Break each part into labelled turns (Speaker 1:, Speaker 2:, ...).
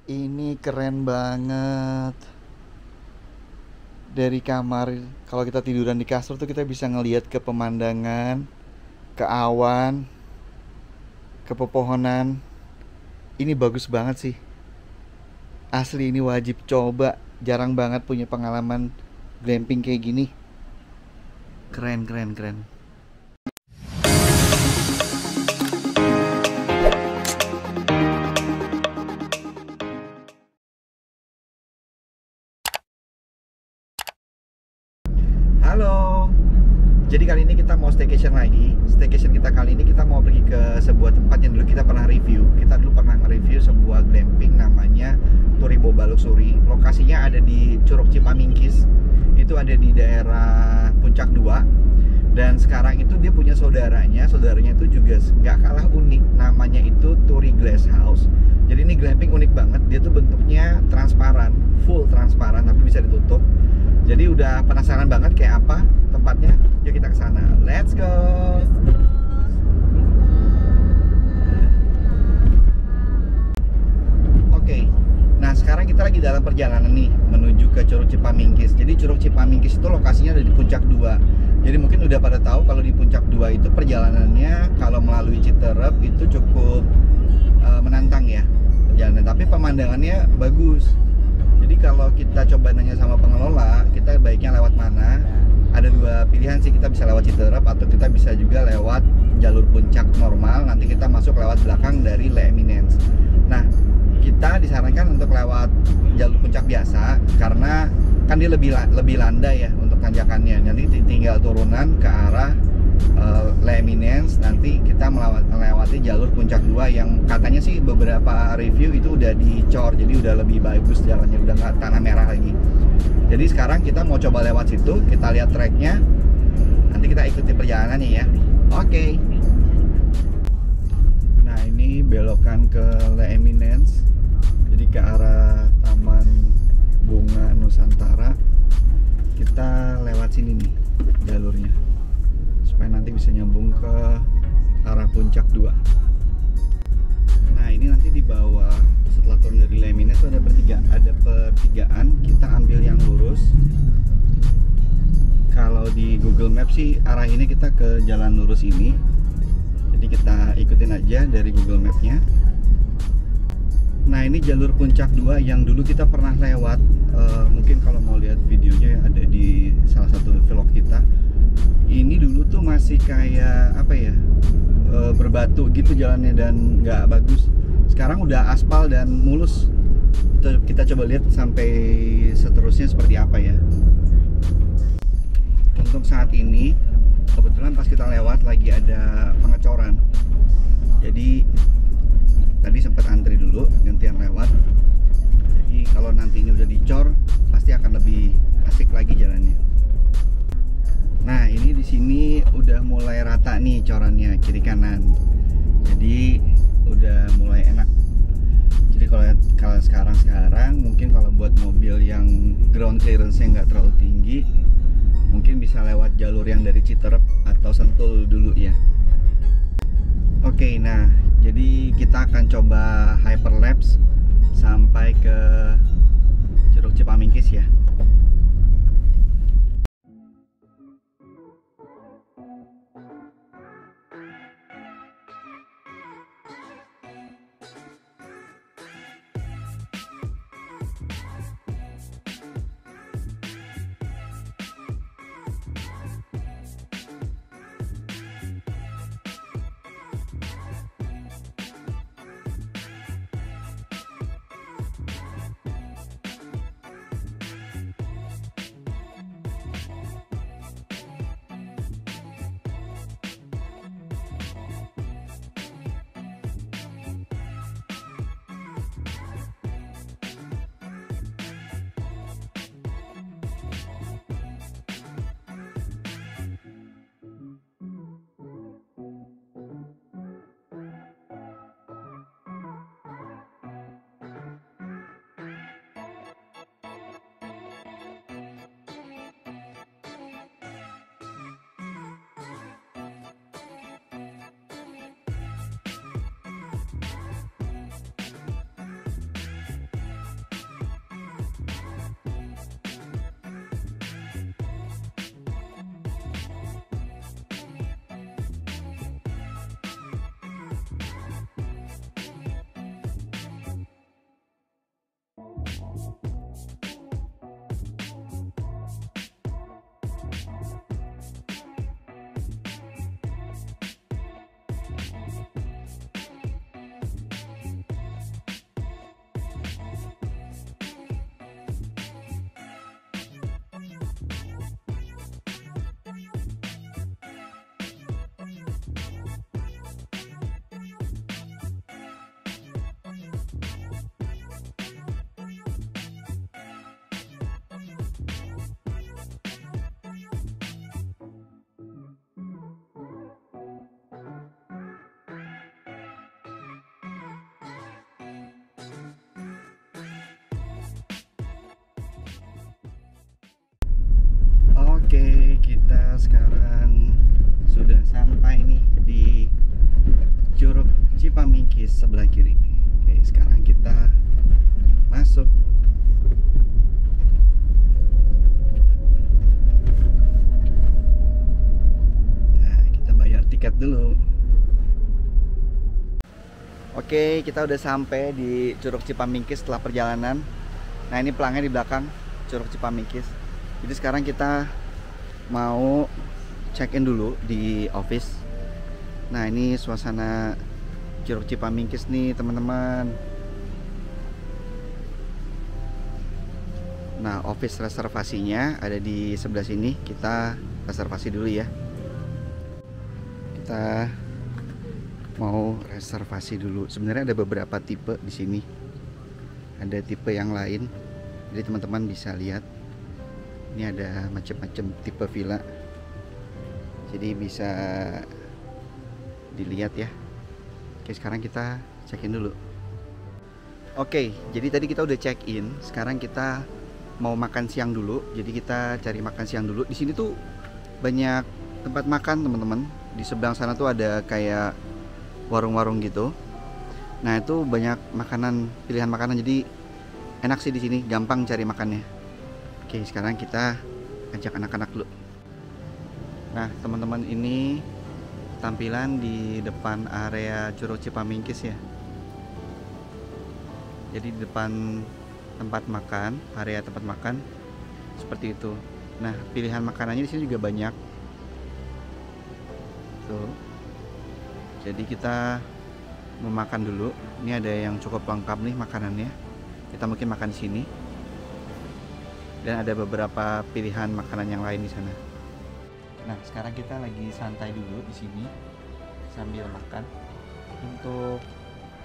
Speaker 1: Ini keren banget. Dari kamar, kalau kita tiduran di kasur tuh kita bisa ngelihat ke pemandangan, ke awan, ke pepohonan. Ini bagus banget sih. Asli ini wajib coba. Jarang banget punya pengalaman glamping kayak gini. Keren, keren, keren. Halo. Jadi kali ini kita mau staycation lagi. Staycation kita kali ini kita mau pergi ke sebuah tempat yang dulu kita pernah review. Kita dulu pernah nge-review sebuah glamping namanya Turiboba Luxury. Lokasinya ada di Curug Cipamingkis. Itu ada di daerah Puncak 2. Dan sekarang itu dia punya saudaranya. Saudaranya itu juga nggak kalah unik. Namanya itu Turi Glass House. Jadi ini glamping unik banget. Dia tuh bentuknya transparan, full transparan tapi bisa ditutup. Jadi udah penasaran banget kayak apa tempatnya. Yuk kita ke sana. Let's go. Oke. Nah, sekarang kita lagi dalam perjalanan nih menuju ke Curug Cipamingkis. Jadi Curug Cipamingkis itu lokasinya ada di Puncak 2. Jadi mungkin udah pada tahu kalau di Puncak 2 itu perjalanannya kalau melalui Citerep itu cukup menantang ya perjalanan, tapi pemandangannya bagus. Jadi kalau kita coba nanya sama pengelola, kita baiknya lewat mana? Ada dua pilihan sih, kita bisa lewat Citerep atau kita bisa juga lewat jalur puncak normal. Nanti kita masuk lewat belakang dari Le Eminence. Nah, kita disarankan untuk lewat jalur puncak biasa karena kan dia lebih landai ya untuk tanjakannya. Nanti tinggal turunan ke arah Le Eminence, nanti kita melewati jalur puncak 2 yang katanya sih beberapa review itu udah dicor, jadi udah lebih bagus jalannya, udah nggak tanah merah lagi. Jadi sekarang kita mau coba lewat situ, kita lihat treknya, nanti kita ikuti perjalanannya ya. Oke. Nah, ini belokan ke Le Eminence, jadi ke arah Taman Bunga Nusantara. Kita lewat sini nih jalurnya, supaya nanti bisa nyambung ke arah Puncak 2. Nah, ini nanti di bawah setelah turun dari Le Eminence itu ada pertigaan, kita ambil yang lurus. Kalau di Google Maps sih arah ini kita ke jalan lurus ini. Jadi kita ikutin aja dari Google Map-nya. Nah, ini jalur Puncak 2 yang dulu kita pernah lewat. Mungkin kalau mau lihat videonya ada di salah satu vlog kita. Ini dulu tuh masih kayak apa ya, berbatu gitu jalannya dan nggak bagus. Sekarang udah aspal dan mulus. Kita coba lihat sampai seterusnya seperti apa ya. Untuk saat ini kebetulan pas kita lewat lagi ada pengecoran. Jadi tadi sempat antri dulu, gantian lewat. Jadi kalau nanti ini udah dicor, pasti akan lebih asik lagi jalannya. Nah, ini di sini udah mulai rata nih corannya kiri kanan. Jadi udah mulai enak. Jadi kalau sekarang mungkin kalau buat mobil yang ground clearance-nya nggak terlalu tinggi, mungkin bisa lewat jalur yang dari Citerep atau Sentul dulu ya. Oke, nah jadi kita akan coba hyperlapse sampai ke Curug Cipamingkis ya. Oke, kita udah sampai di Curug Cipamingkis setelah perjalanan. Nah, ini pelangnya di belakang Curug Cipamingkis. Jadi sekarang kita mau check-in dulu di office. Nah, ini suasana Curug Cipamingkis nih, teman-teman. Nah, office reservasinya ada di sebelah sini. Kita reservasi dulu ya. Kita mau reservasi dulu. Sebenarnya ada beberapa tipe di sini. Ada tipe yang lain. Jadi teman-teman bisa lihat. Ini ada macam-macam tipe villa. Jadi bisa dilihat ya. Oke, sekarang kita check-in dulu. Oke, jadi tadi kita udah check-in. Sekarang kita mau makan siang dulu. Jadi kita cari makan siang dulu. Di sini tuh banyak tempat makan, teman-teman. Di sebelah sana tuh ada kayak warung-warung gitu. Nah, itu banyak makanan, pilihan makanan, jadi enak sih di sini, gampang cari makannya. Oke, sekarang kita ajak anak-anak dulu. Nah, teman-teman, ini tampilan di depan area Curug Cipamingkis ya. Jadi di depan tempat makan, area tempat makan seperti itu. Nah, pilihan makanannya di sini juga banyak. Tuh. Jadi kita mau makan dulu. Ini ada yang cukup lengkap nih makanannya. Kita mungkin makan di sini. Dan ada beberapa pilihan makanan yang lain di sana. Nah, sekarang kita lagi santai dulu di sini sambil makan. Untuk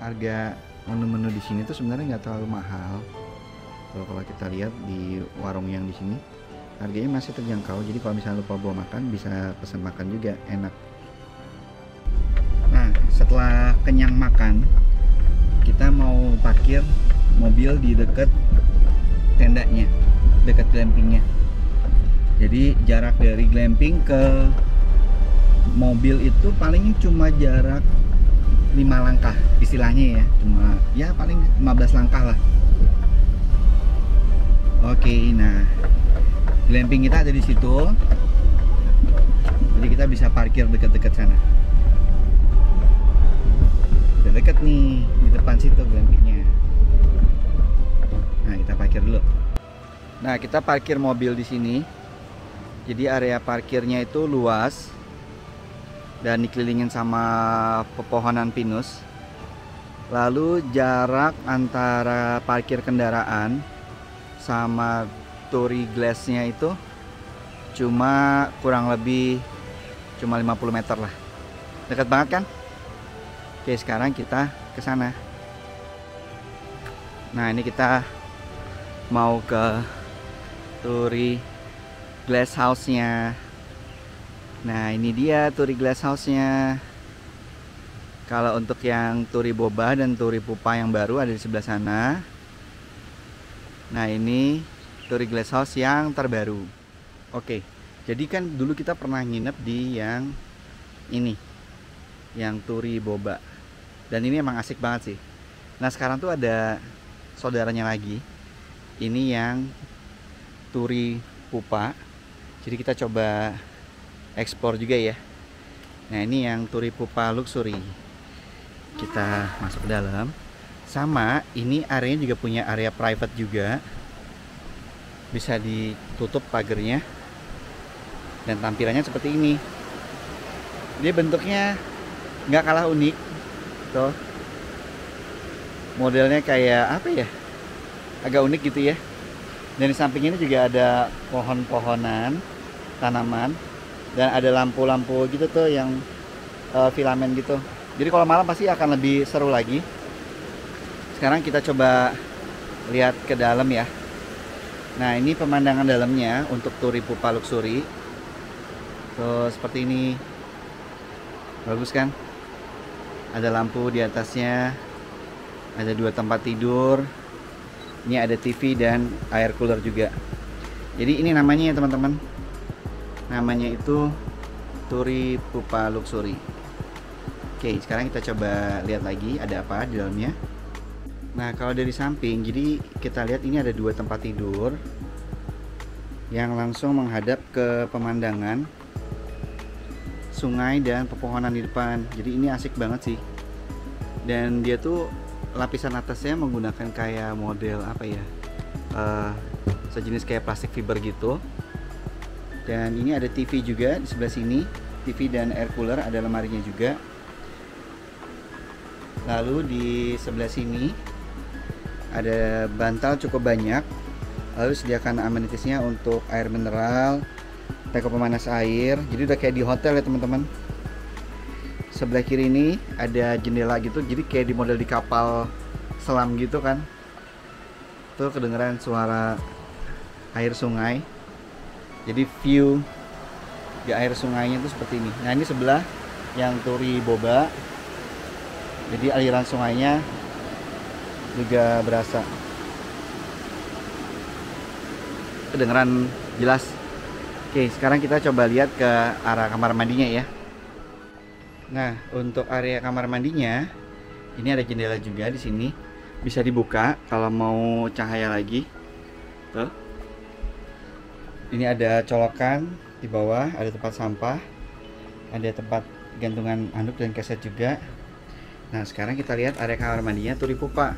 Speaker 1: harga menu-menu di sini tuh sebenarnya nggak terlalu mahal. Kalau kita lihat di warung yang di sini, harganya masih terjangkau. Jadi kalau misalnya lupa bawa makan, bisa pesan makan juga, enak. Setelah kenyang makan, kita mau parkir mobil di dekat tendanya, dekat glampingnya. Jadi jarak dari glamping ke mobil itu paling cuma jarak 5 langkah istilahnya ya, cuma ya paling 15 langkah lah. Oke, nah glamping kita ada di situ, jadi kita bisa parkir dekat-dekat sana. Dekat nih di depan situ glampingnya. Nah, kita parkir dulu. Nah, kita parkir mobil di sini. Jadi area parkirnya itu luas dan dikelilingin sama pepohonan pinus. Lalu jarak antara parkir kendaraan sama turi glassnya itu cuma kurang lebih cuma 50 meter lah. Dekat banget kan? Oke, sekarang kita ke sana. Nah, ini kita mau ke Turi Glass House-nya. Nah, ini dia Turi Glass House-nya. Kalau untuk yang Turi Boba dan Turi Pupa yang baru ada di sebelah sana. Nah, ini Turi Glass House yang terbaru. Oke, jadi kan dulu kita pernah nginep di yang ini, yang Turi Boba. Dan ini emang asik banget sih. Nah, sekarang tuh ada saudaranya lagi. Ini yang Turi Pupa. Jadi kita coba explore juga ya. Nah, ini yang Turi Pupa Luxury. Kita masuk ke dalam. Sama, ini areanya juga punya area private juga. Bisa ditutup pagernya. Dan tampilannya seperti ini. Dia bentuknya nggak kalah unik. Tuh, modelnya kayak apa ya, agak unik gitu ya. Dan di samping ini juga ada pohon-pohonan, tanaman, dan ada lampu-lampu gitu tuh yang filamen gitu. Jadi kalau malam pasti akan lebih seru lagi. Sekarang kita coba lihat ke dalam ya. Nah, ini pemandangan dalamnya untuk Turi Pupa Luxury. Tuh, seperti ini. Bagus kan? Ada lampu di atasnya, ada 2 tempat tidur, ini ada TV dan air cooler juga. Jadi ini namanya ya teman-teman, namanya itu Turi Pupa Luxury. Oke, sekarang kita coba lihat lagi ada apa di dalamnya. Nah, kalau dari samping, jadi kita lihat ini ada 2 tempat tidur yang langsung menghadap ke pemandangan sungai dan pepohonan di depan. Jadi ini asik banget sih. Dan dia tuh lapisan atasnya menggunakan kayak model apa ya, sejenis kayak plastik fiber gitu. Dan ini ada TV juga di sebelah sini, TV dan air cooler, ada lemarinya juga. Lalu di sebelah sini ada bantal cukup banyak. Lalu sediakan amenitisnya untuk air mineral, teko pemanas air. Jadi udah kayak di hotel ya teman-teman. Sebelah kiri ini ada jendela gitu, jadi kayak di model di kapal selam gitu kan. Tuh kedengeran suara air sungai. Jadi view di air sungainya tuh seperti ini. Nah ini sebelah yang Turi Boba. Jadi aliran sungainya juga berasa. Kedengeran jelas. Oke, sekarang kita coba lihat ke arah kamar mandinya ya. Nah, untuk area kamar mandinya, ini ada jendela juga di sini. Bisa dibuka kalau mau cahaya lagi. Tuh. Ini ada colokan di bawah, ada tempat sampah, ada tempat gantungan anduk dan keset juga. Nah, sekarang kita lihat area kamar mandinya Turi Pupa.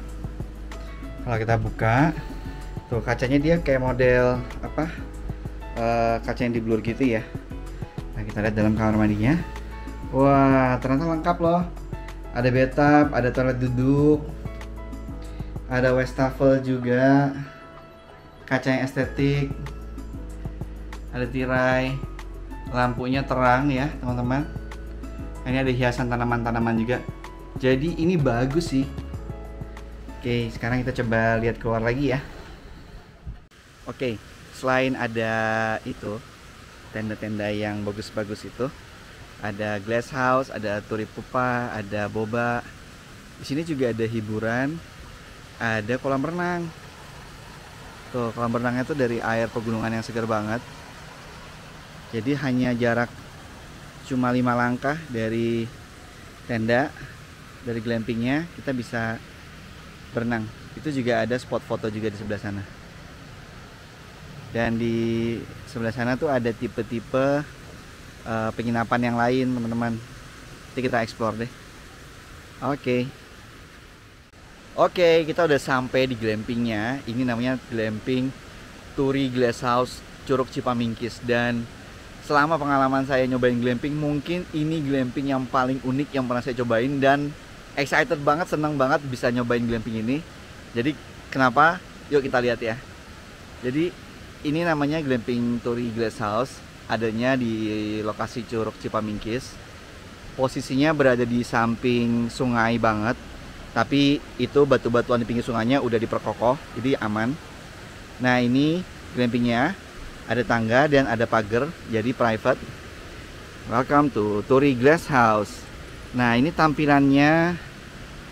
Speaker 1: Kalau kita buka, tuh kacanya dia kayak model apa? Kaca yang di blur gitu ya. Nah, kita lihat dalam kamar mandinya. Wah, ternyata lengkap loh. Ada bathtub, ada toilet duduk, ada wastafel juga, kaca yang estetik, ada tirai, lampunya terang ya teman-teman. Ini ada hiasan tanaman-tanaman juga. Jadi ini bagus sih. Oke, sekarang kita coba lihat keluar lagi ya. Oke, selain ada itu tenda-tenda yang bagus-bagus itu, ada glass house, ada Turi Pupa, ada boba. Di sini juga ada hiburan, ada kolam renang. Tuh, kolam renangnya tuh dari air pegunungan yang segar banget. Jadi hanya jarak cuma 5 langkah dari tenda, dari glampingnya kita bisa berenang. Itu juga ada spot foto juga di sebelah sana. Dan di sebelah sana tuh ada tipe-tipe penginapan yang lain teman-teman. Nanti kita explore deh. Oke, kita udah sampai di glampingnya. Ini namanya glamping Turi Glass House Curug Cipamingkis. Dan selama pengalaman saya nyobain glamping, mungkin ini glamping yang paling unik yang pernah saya cobain. Dan excited banget, seneng banget bisa nyobain glamping ini. Jadi kenapa? Yuk kita lihat ya. Jadi ini namanya glamping Turi Glass House. Adanya di lokasi Curug Cipamingkis. Posisinya berada di samping sungai banget. Tapi itu batu-batuan di pinggir sungainya udah diperkokoh, jadi aman. Nah ini glampingnya, ada tangga dan ada pagar, jadi private. Welcome to Turi Glass House. Nah ini tampilannya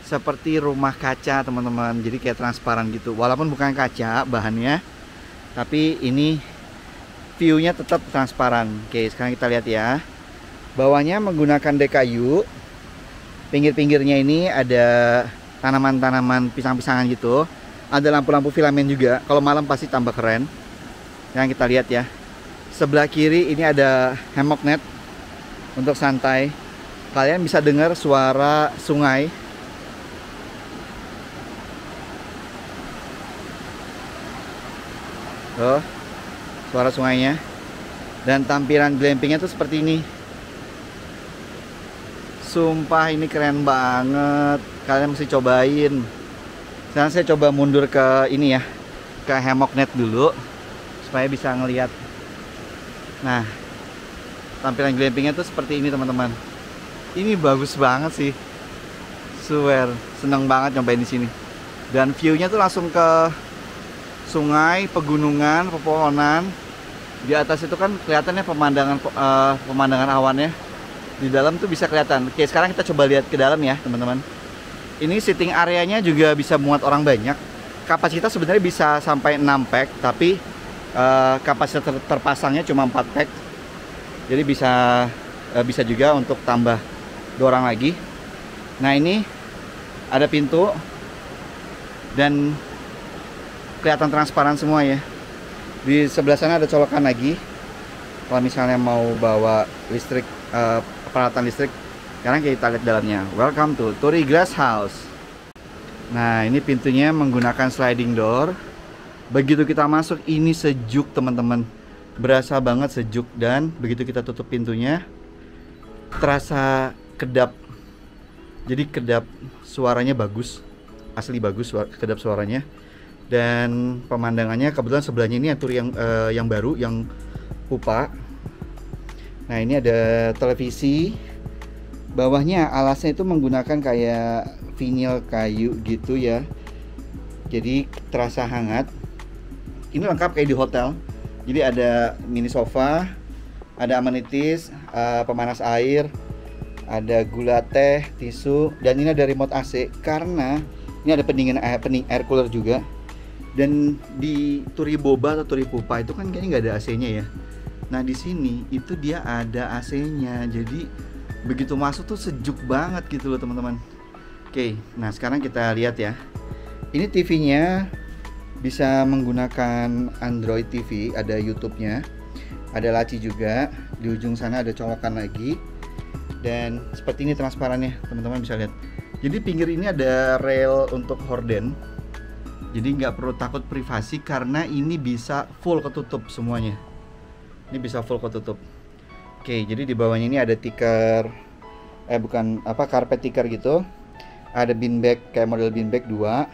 Speaker 1: seperti rumah kaca teman-teman. Jadi kayak transparan gitu. Walaupun bukan kaca bahannya, tapi ini view-nya tetap transparan. Oke, sekarang kita lihat ya. Bawahnya menggunakan dek kayu. Pinggir-pinggirnya ini ada tanaman-tanaman pisang-pisangan gitu. Ada lampu-lampu filamen juga. Kalau malam pasti tambah keren. Yang kita lihat ya. Sebelah kiri ini ada hammock net untuk santai. Kalian bisa dengar suara sungai. Tuh. Suara sungainya. Dan tampilan glampingnya tuh seperti ini. Sumpah ini keren banget. Kalian mesti cobain. Sekarang saya coba mundur ke ini ya, ke hammock net dulu supaya bisa ngelihat. Nah, tampilan glampingnya tuh seperti ini teman-teman. Ini bagus banget sih. Swear, seneng banget nyobain di sini. Dan view-nya tuh langsung ke sungai, pegunungan, pepohonan. Di atas itu kan kelihatannya pemandangan awannya. Di dalam tuh bisa kelihatan. Oke, sekarang kita coba lihat ke dalam ya, teman-teman. Ini sitting areanya juga bisa muat orang banyak. Kapasitas sebenarnya bisa sampai 6 pack, tapi kapasitas terpasangnya cuma 4 pack. Jadi bisa juga untuk tambah 2 orang lagi. Nah, ini ada pintu dan kelihatan transparan semua ya. Di sebelah sana ada colokan lagi. Kalau misalnya mau bawa listrik, peralatan listrik Sekarang kita lihat dalamnya. Welcome to Turi Glass House. Nah, ini pintunya menggunakan sliding door. Begitu kita masuk, ini sejuk teman-teman. Berasa banget sejuk, dan begitu kita tutup pintunya, terasa kedap. Jadi kedap suaranya bagus, asli bagus kedap suaranya. Dan pemandangannya kebetulan sebelahnya ini Turi yang baru, yang pupa. Nah, ini ada televisi. Bawahnya alasnya itu menggunakan kayak vinyl kayu gitu ya. Jadi terasa hangat. Ini lengkap kayak di hotel. Jadi ada mini sofa, ada amenities, pemanas air, ada gula teh, tisu, dan ini ada remote AC karena ini ada pendingin air cooler juga. Dan di Turi Boba atau Turi Pupa itu kan kayaknya nggak ada AC-nya ya. Nah, di sini itu dia ada AC-nya. Jadi begitu masuk tuh sejuk banget gitu loh teman-teman. Oke, nah sekarang kita lihat ya. Ini TV-nya bisa menggunakan Android TV, ada YouTube-nya, ada laci juga. Di ujung sana ada colokan lagi. Dan seperti ini transparannya, teman-teman bisa lihat. Jadi pinggir ini ada rail untuk horden. Jadi nggak perlu takut privasi karena ini bisa full ketutup semuanya. Ini bisa full ketutup. Oke, jadi di bawahnya ini ada tikar, karpet tikar gitu. Ada beanbag kayak model beanbag 2.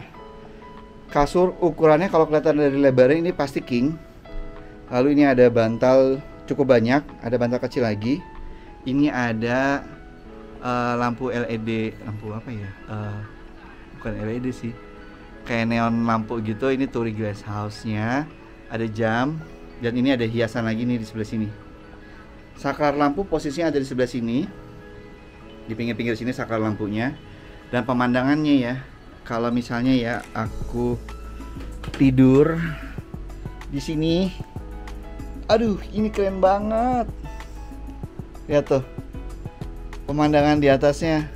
Speaker 1: Kasur ukurannya kalau kelihatan dari lebarnya ini pasti king. Lalu ini ada bantal cukup banyak, ada bantal kecil lagi. Ini ada lampu LED, lampu apa ya? Bukan LED sih, kayak neon lampu gitu. Ini Turi Glass House-nya. Ada jam, dan ini ada hiasan lagi nih di sebelah sini. Saklar lampu posisinya ada di sebelah sini. Di pinggir-pinggir sini saklar lampunya. Dan pemandangannya ya, kalau misalnya ya aku tidur di sini, aduh ini keren banget. Lihat tuh pemandangan di atasnya.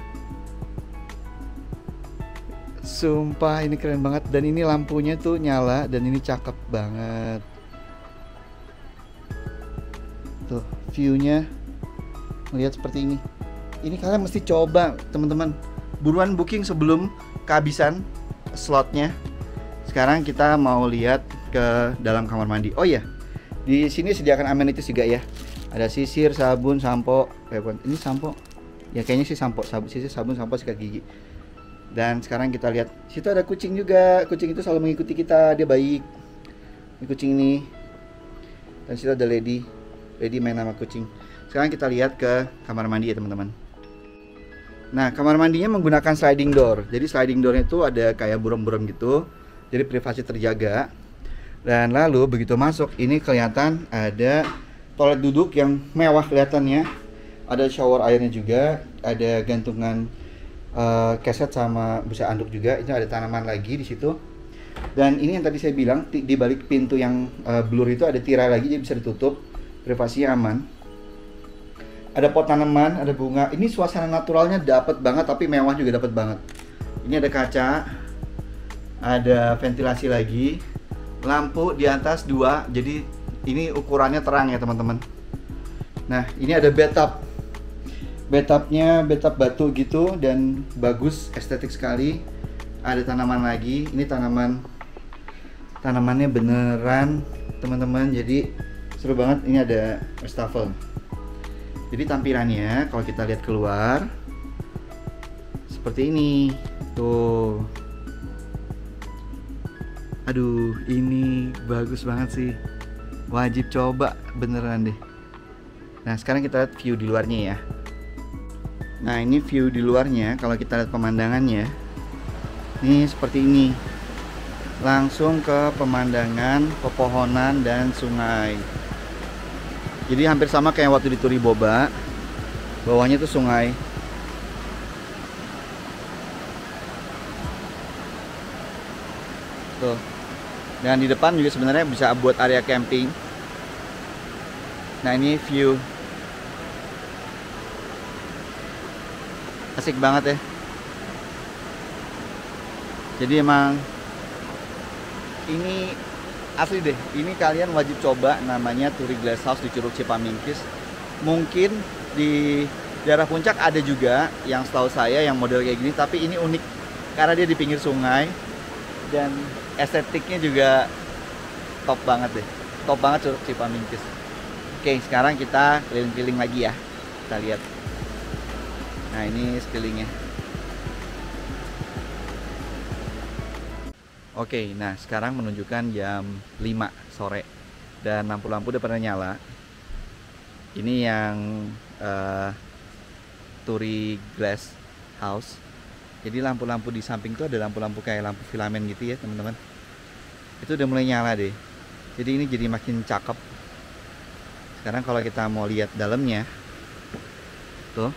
Speaker 1: Sumpah ini keren banget. Dan ini lampunya tuh nyala, dan ini cakep banget. Tuh view-nya melihat seperti ini. Ini kalian mesti coba teman-teman. Buruan booking sebelum kehabisan slotnya. Sekarang kita mau lihat ke dalam kamar mandi. Oh ya, di sini sediakan amenities juga ya. Ada sisir, sabun, sampo. Ini sampo. Ya kayaknya sih sampo, sisir, sabun, sampo, sikat gigi. Dan sekarang kita lihat, situ ada kucing juga. Kucing itu selalu mengikuti kita, dia baik. Ini kucing ini. Dan situ ada lady main sama kucing. Sekarang kita lihat ke kamar mandi ya teman-teman. Nah, kamar mandinya menggunakan sliding door. Jadi sliding doornya itu ada kayak buram-buram gitu. Jadi privasi terjaga. Dan lalu begitu masuk, ini kelihatan ada toilet duduk yang mewah kelihatannya. Ada shower airnya juga. Ada gantungan keset sama busa anduk juga. Ini ada tanaman lagi di situ. Dan ini yang tadi saya bilang, di balik pintu yang blur itu ada tirai lagi, jadi bisa ditutup. Privasinya aman. Ada pot tanaman, ada bunga. Ini suasana naturalnya dapat banget, tapi mewah juga dapat banget. Ini ada kaca, ada ventilasi lagi, lampu di atas 2, jadi ini ukurannya terang ya teman-teman. Nah, ini ada bathtub. Bathtubnya bathtub batu gitu dan bagus, estetik sekali. Ada tanaman lagi. Ini tanamannya beneran teman-teman. Jadi seru banget. Ini ada wastafel. Jadi tampilannya kalau kita lihat keluar seperti ini tuh. Aduh, ini bagus banget sih. Wajib coba beneran deh. Nah, sekarang kita lihat view di luarnya ya. Nah, ini view di luarnya. Kalau kita lihat pemandangannya, ini seperti ini. Langsung ke pemandangan pepohonan dan sungai. Jadi hampir sama kayak waktu di Turi Boba. Bawahnya tuh sungai. Tuh. Dan di depan juga sebenarnya bisa buat area camping. Nah, ini view. Asik banget ya. Jadi emang ini asli deh, ini kalian wajib coba, namanya Turi Glass House di Curug Cipamingkis. Mungkin di Daerah puncak ada juga yang setahu saya yang model kayak gini, tapi ini unik karena dia di pinggir sungai dan estetiknya juga top banget deh. Top banget Curug Cipamingkis. Oke, sekarang kita keliling-keliling lagi ya. Kita lihat. Nah, ini sekelilingnya. Oke, nah sekarang menunjukkan jam 5 sore dan lampu-lampu udah pada nyala. Ini yang Turi Glass House. Jadi lampu-lampu di samping tuh ada lampu-lampu kayak lampu filamen gitu ya teman-teman. Itu udah mulai nyala deh. Jadi ini jadi makin cakep. Sekarang kalau kita mau lihat dalamnya, tuh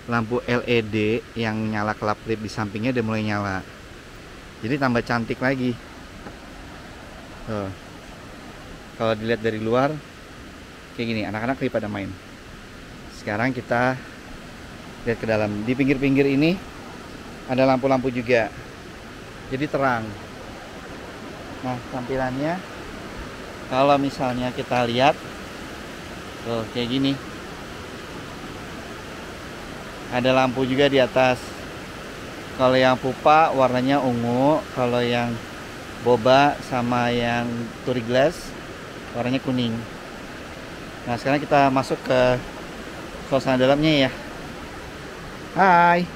Speaker 1: lampu LED yang nyala kelap-kelip di sampingnya udah mulai nyala. Jadi tambah cantik lagi. Tuh. Kalau dilihat dari luar kayak gini, anak-anak lagi pada main. Sekarang kita lihat ke dalam. Di pinggir-pinggir ini ada lampu-lampu juga. Jadi terang. Nah, tampilannya kalau misalnya kita lihat tuh kayak gini. Ada lampu juga di atas. Kalau yang pupa warnanya ungu, kalau yang boba sama yang Turi Glass warnanya kuning. Nah, sekarang kita masuk ke suasana dalamnya ya. Hai.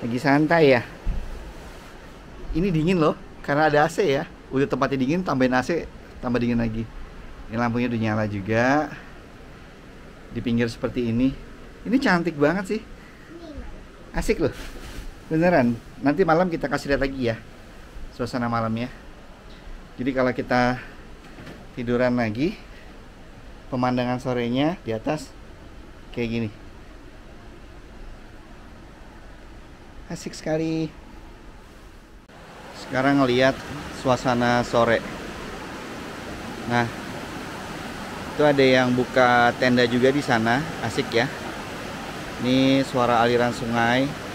Speaker 1: Lagi santai ya. Ini dingin loh, karena ada AC ya. Udah tempatnya dingin, tambahin AC, tambah dingin lagi. Ini lampunya udah nyala juga. Di pinggir seperti ini. Ini cantik banget sih. Asik loh. Beneran. Nanti malam kita kasih lihat lagi ya suasana malamnya. Jadi kalau kita tiduran lagi, pemandangan sorenya di atas kayak gini. Asik sekali. Sekarang ngelihat suasana sore. Nah, itu ada yang buka tenda juga di sana, asik ya. Ini suara aliran sungai.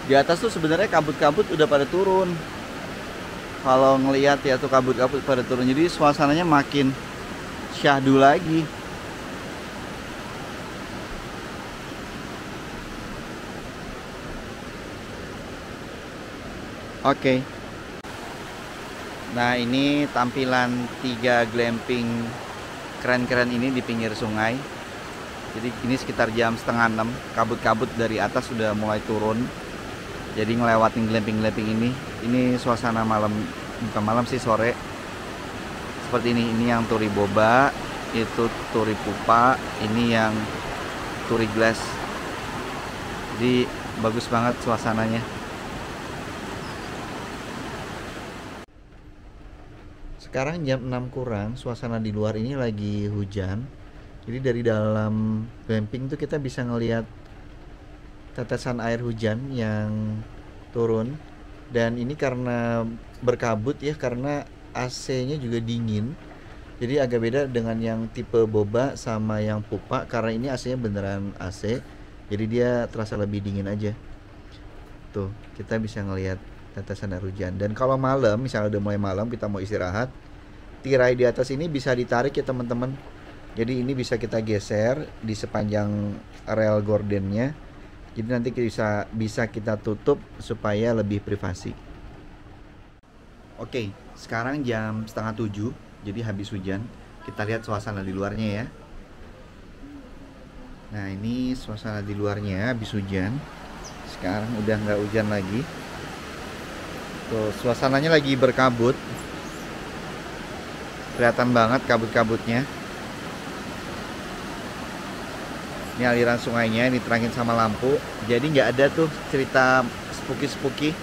Speaker 1: Di atas tuh sebenarnya kabut-kabut udah pada turun. Kalau ngelihat ya tuh kabut-kabut pada turun, jadi suasananya makin syahdu lagi. Oke. Nah, ini tampilan 3 glamping keren-keren ini di pinggir sungai. Jadi ini sekitar jam setengah 6. Kabut-kabut dari atas sudah mulai turun. Jadi ngelewatin glamping-glamping ini. Ini suasana malam, bukan malam sih, sore. Seperti ini. Ini yang Turi Boba, itu Turi Pupa, ini yang Turi Glass. Jadi bagus banget suasananya. Sekarang jam 6 kurang, suasana di luar ini lagi hujan. Jadi dari dalam glamping tuh kita bisa ngelihat tetesan air hujan yang turun. Dan ini karena berkabut ya, karena AC-nya juga dingin. Jadi agak beda dengan yang tipe boba sama yang pupa, karena ini AC-nya beneran AC. Jadi dia terasa lebih dingin aja. Tuh, kita bisa ngelihat tetesan air hujan. Dan kalau malam, misalnya udah mulai malam kita mau istirahat, tirai di atas ini bisa ditarik ya teman-teman. Jadi ini bisa kita geser di sepanjang rel gordennya. Jadi nanti bisa kita tutup supaya lebih privasi. Oke, sekarang jam setengah 7, jadi habis hujan. Kita lihat suasana di luarnya ya. Nah, ini suasana di luarnya habis hujan. Sekarang udah nggak hujan lagi. Tuh, suasananya lagi berkabut. Kelihatan banget kabut-kabutnya. Ini aliran sungainya, ini terangin sama lampu. Jadi nggak ada tuh cerita spooky-spooky.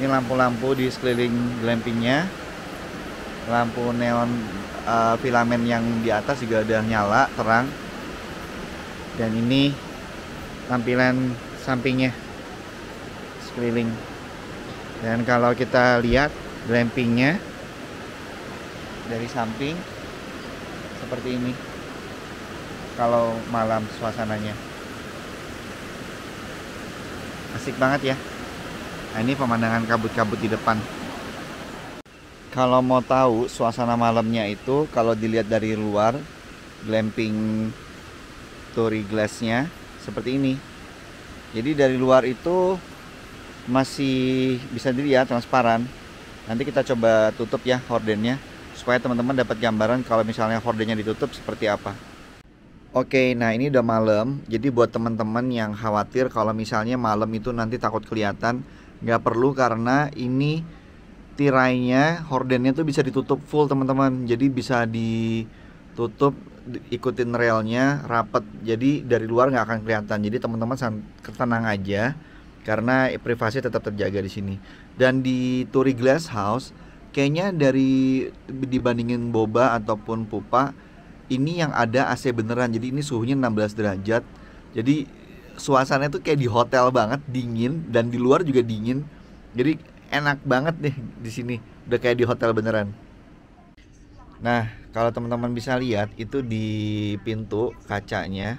Speaker 1: Ini lampu-lampu di sekeliling glampingnya. Lampu neon filamen yang di atas juga udah nyala, terang. Dan ini tampilan sampingnya sekeliling. Dan kalau kita lihat glampingnya dari samping seperti ini kalau malam suasananya asik banget ya. Nah, ini pemandangan kabut-kabut di depan. Kalau mau tahu suasana malamnya itu, kalau dilihat dari luar glamping Torii Glass-nya seperti ini. Jadi dari luar itu masih bisa dilihat transparan. Nanti kita coba tutup ya hordennya, supaya teman-teman dapat gambaran kalau misalnya hordennya ditutup seperti apa. Oke, nah ini udah malam. Jadi buat teman-teman yang khawatir kalau misalnya malam itu nanti takut kelihatan, nggak perlu, karena ini tirainya, hordennya tuh bisa ditutup full teman-teman. Jadi bisa ditutup, ikutin relnya rapet. Jadi dari luar nggak akan kelihatan. Jadi teman-teman tenang aja, karena privasi tetap terjaga di sini. Dan di Torii Glass House, kayaknya dibandingin boba ataupun pupa, ini yang ada AC beneran. Jadi ini suhunya 16 derajat. Jadi suasananya tuh kayak di hotel banget, dingin, dan di luar juga dingin. Jadi enak banget nih di sini. Udah kayak di hotel beneran. Nah, kalau teman-teman bisa lihat itu di pintu kacanya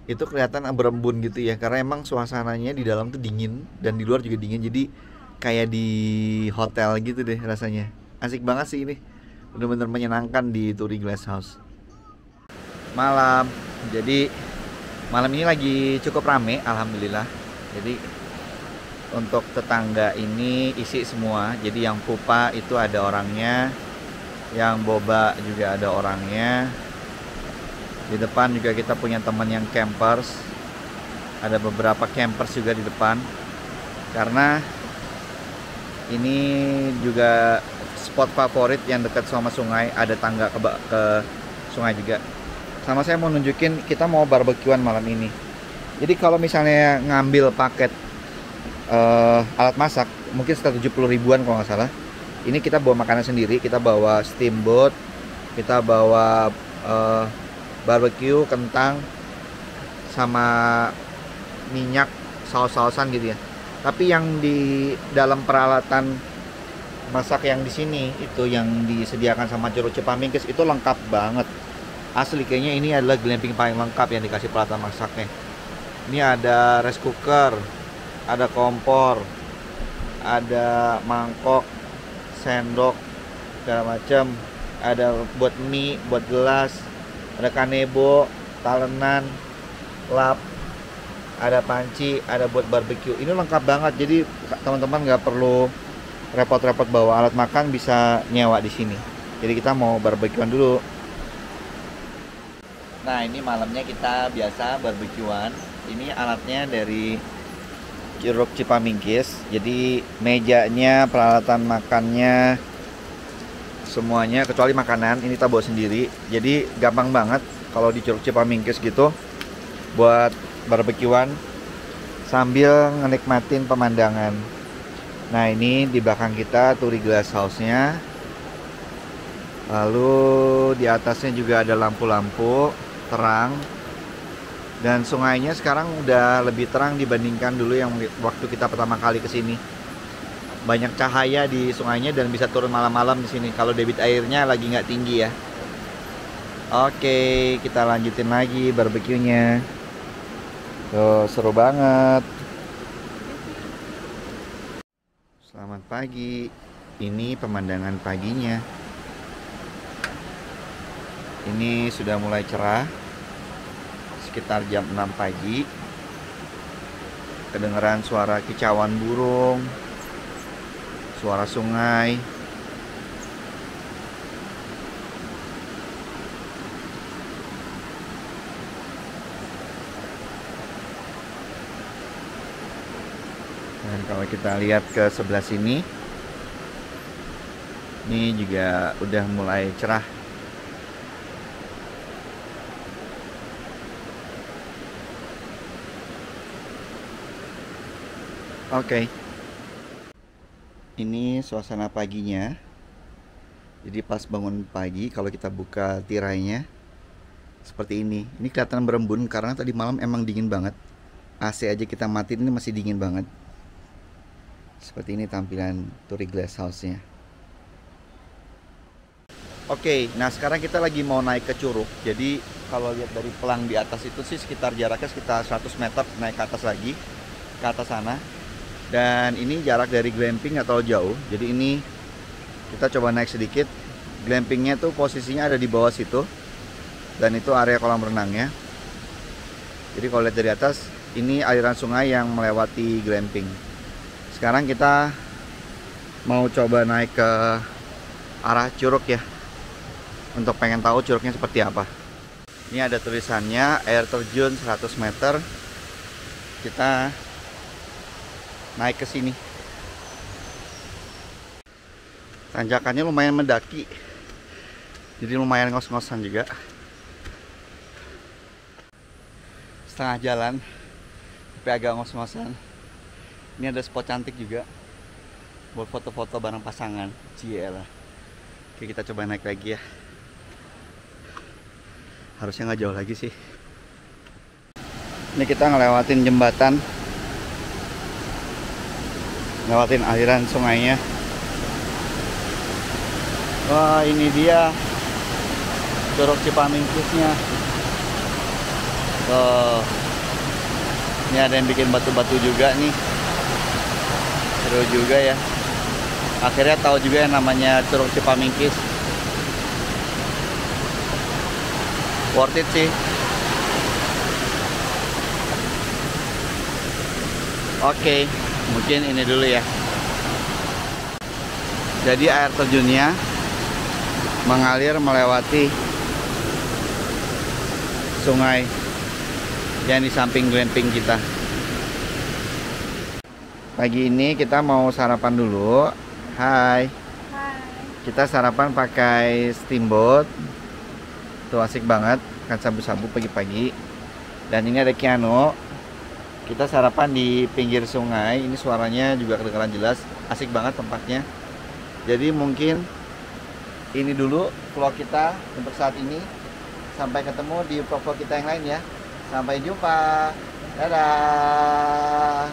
Speaker 1: itu kelihatan berembun gitu ya, karena emang suasananya di dalam tuh dingin dan di luar juga dingin. Jadi kayak di hotel gitu deh rasanya. Asik banget sih ini. Bener-bener menyenangkan di Torii Glass House. Malam, jadi malam ini lagi cukup rame, alhamdulillah. Jadi untuk tetangga ini isi semua. Jadi yang pupa itu ada orangnya, yang boba juga ada orangnya. Di depan juga kita punya teman yang campers. Ada beberapa campers juga di depan. Karena ini juga spot favorit yang dekat sama sungai, ada tangga ke sungai juga. Sama saya mau nunjukin, kita mau barbekyuan malam ini. Jadi kalau misalnya ngambil paket alat masak, mungkin sekitar 70 ribuan kalau nggak salah. Ini kita bawa makanan sendiri, kita bawa steamboat, kita bawa barbecue, kentang, sama minyak, saus-sausan gitu ya. Tapi yang di dalam peralatan masak yang di sini itu yang disediakan sama Curug Cipamingkis itu lengkap banget. Asli kayaknya ini adalah glamping paling lengkap yang dikasih peralatan masaknya. Ini ada rice cooker, ada kompor, ada mangkok, sendok, segala macam. Ada buat mie, buat gelas, ada kanebo, talenan, lap, ada panci, ada buat barbecue. Ini lengkap banget. Jadi teman-teman nggak perlu repot-repot bawa alat makan, bisa nyewa di sini. Jadi kita mau barbekyuan dulu. Nah, ini malamnya kita biasa barbekyuan. Ini alatnya dari Curug Cipamingkis. Jadi mejanya, peralatan makannya, semuanya kecuali makanan ini kita bawa sendiri. Jadi gampang banget kalau di Curug Cipamingkis gitu buat barbekyuan sambil menikmatin pemandangan. Nah, ini di belakang kita Torii Glass House-nya. Lalu di atasnya juga ada lampu-lampu terang. Dan sungainya sekarang udah lebih terang dibandingkan dulu yang waktu kita pertama kali ke sini. Banyak cahaya di sungainya dan bisa turun malam-malam di sini kalau debit airnya lagi nggak tinggi ya. Oke, kita lanjutin lagi barbekyunya. Tuh, seru banget. Selamat pagi. Ini pemandangan paginya. Ini sudah mulai cerah. Sekitar jam 6 pagi. Kedengaran suara kicauan burung, suara sungai. Dan kalau kita lihat ke sebelah sini, ini juga udah mulai cerah. Oke. Ini suasana paginya. Jadi pas bangun pagi kalau kita buka tirainya seperti ini. Ini kelihatan berembun karena tadi malam emang dingin banget. AC aja kita matiin, ini masih dingin banget. Seperti ini tampilan Torii Glass House-nya. Oke, nah sekarang kita lagi mau naik ke curug. Jadi kalau lihat dari pelang di atas itu sih sekitar jaraknya sekitar 100 meter naik ke atas lagi, ke atas sana. Dan ini jarak dari glamping atau jauh. Jadi ini kita coba naik sedikit. Glampingnya tuh posisinya ada di bawah situ. dan itu area kolam renangnya. Jadi kalau lihat dari atas, ini aliran sungai yang melewati glamping. Sekarang kita mau coba naik ke arah curug ya, untuk pengen tahu curugnya seperti apa. Ini ada tulisannya air terjun 100 meter. Kita naik ke sini. Tanjakannya lumayan mendaki, jadi lumayan ngos-ngosan juga. Setengah jalan, tapi agak ngos-ngosan. Ini ada spot cantik juga buat foto-foto bareng pasangan. Cielah. Oke, kita coba naik lagi ya. Harusnya nggak jauh lagi sih. Ini kita ngelewatin jembatan, ngelewatin aliran sungainya. Wah, ini dia Curug Cipamingkisnya. Tuh, ini ada yang bikin batu-batu juga nih. Seru juga ya. Akhirnya tahu juga yang namanya Curug Cipamingkis. Worth it sih. Oke, mungkin ini dulu ya. Jadi air terjunnya mengalir melewati sungai yang di samping glamping kita. Pagi ini kita mau sarapan dulu. Hai. Kita sarapan pakai steamboat. Tuh asik banget, kan sabu-sabu pagi-pagi. Dan ini ada Keanu. Kita sarapan di pinggir sungai. Ini suaranya juga kedengaran jelas. Asik banget tempatnya. Jadi mungkin ini dulu vlog kita untuk saat ini. Sampai ketemu di vlog kita yang lain ya. Sampai jumpa. Dadah.